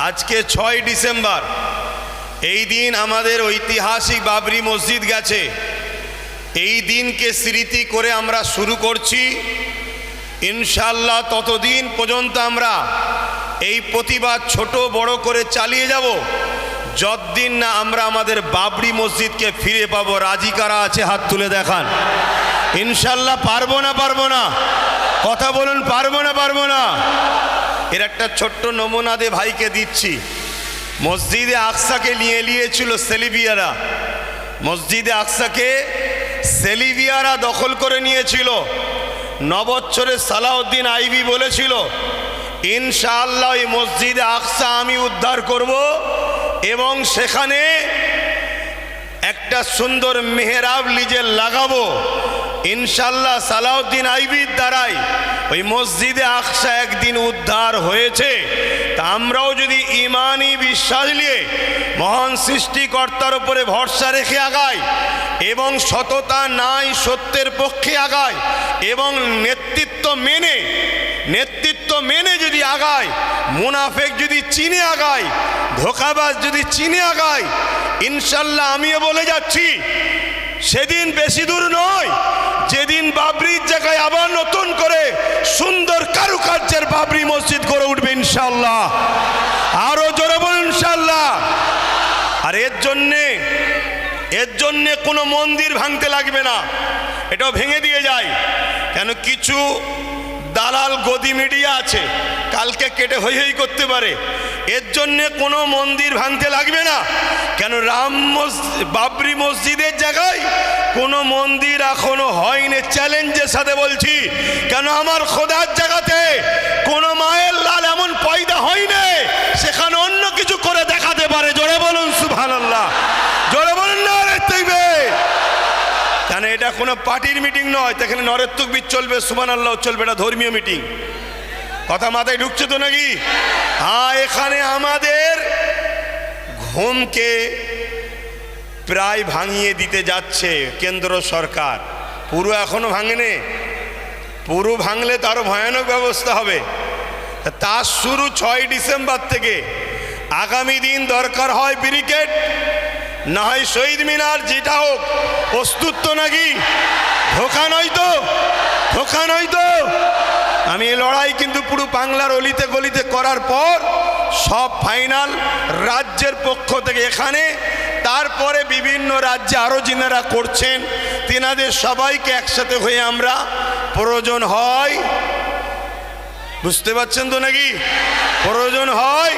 আজকে 6 ডিসেম্বর, এই দিন আমাদের ঐতিহাসিক বাবরি মসজিদ গেছে। এই দিনকে স্মৃতি করে আমরা শুরু করছি। ইনশাআল্লাহ ততদিন পর্যন্ত আমরা এই প্রতিবাদ ছোট বড় করে চালিয়ে যাব যতদিন না আমরা আমাদের বাবরি মসজিদকে ফিরে পাবো। রাজি কারা আছে হাত তুলে দেখান। ইনশাআল্লাহ পারবো না পারবো না? কথা বলুন, পারবো না পারবো না? এর একটা ছোট্ট নমুনা দে ভাইকে দিচ্ছি। মসজিদে আকসাকে নিয়েছিল সেলিবিয়ারা। মসজিদে আকসাকে সেলিবিয়ারা দখল করে নিয়েছিল। 9 বছরে সালাউদ্দিন আইবি বলেছিল, ইনশাআল্লাহ এই মসজিদে আকসা আমি উদ্ধার করব এবং সেখানে একটা সুন্দর মেহরাব লিজে লাগাবো। ইনশাআল্লাহ সালাউদ্দিন আইবির দ্বারাই ওই মসজিদে আকসা একদিন উদ্ধার হয়েছে। তা আমরাও যদি ইমানি বিশ্বাস নিয়ে মহান সৃষ্টিকর্তার উপরে ভরসা রেখে আগাই এবং সততা নাই সত্যের পক্ষে আগাই এবং নেতৃত্ব মেনে যদি আগায়, মুনাফেক যদি চিনে আগায়, ধোঁকাবাজ যদি চিনে আগায়, ইনশাআল্লাহ আমিও বলে যাচ্ছি সেদিন বেশি দূর নয় যেদিন বাবরির জায়গায় আবার নতুন করে সুন্দর কারুকার্যের বাবরি মসজিদ গড়ে উঠবে ইনশাআল্লাহ। আরো জোরে বলুন ইনশাআল্লাহ। আর এর জন্যে কোনো মন্দির ভাঙতে লাগবে না, এটাও ভেঙে দিয়ে যায়। কেন কিছু দালাল গদি মিডিয়া আছে, কালকে কেটে হই হই করতে পারে। এর জন্যে কোনো মন্দির ভাঙতে লাগবে না। কেন বাবরি মসজিদের জায়গায় কোনো মন্দির এখনো হয়নি, চ্যালেঞ্জের সাথে বলছি। কেন আমার খোদার জায়গাতে কোনো মায়ের লাল এমন পয়দা হয়নি সেখানে অন্য কিছু করে দেখাতে পারে। জোরে বলুন সুবহানাল্লাহ, জোরে বলুন নারে তাকবীর। কেন এটা কোনো পার্টির মিটিং নয়, এখানে নরের তাকবীর চলবে, সুবহানাল্লাহ চলবে, এটা ধর্মীয় মিটিং। কথা মাথায় ঢুকছে তো নাকি? হ্যাঁ, এখানে আমাদের ঘুমকে প্রায় ভাঙিয়ে দিতে যাচ্ছে কেন্দ্র সরকার। পুরো এখনো ভাঙেনি, পুরো ভাঙলে তো আরো ভয়ানক ব্যবস্থা হবে। তার শুরু 6 ডিসেম্বর থেকে। আগামী দিন দরকার হয় ব্যারিকেড, না হয় শহীদ মিনার, যেটা হোক। প্রস্তুত তো নাকি? ধোঁকা নয় তো? ধোঁকা নয় তো? আমি এই লড়াই কিন্তু পুরো বাংলার অলিতে গলিতে করার পর সব ফাইনাল রাজ্যের পক্ষ থেকে এখানে, তারপরে বিভিন্ন রাজ্যে আরও যিনারা করছেন তেনাদের সবাইকে একসাথে হয়ে আমরা প্রয়োজন হয়, বুঝতে পারছেন তো নাকি? প্রয়োজন হয়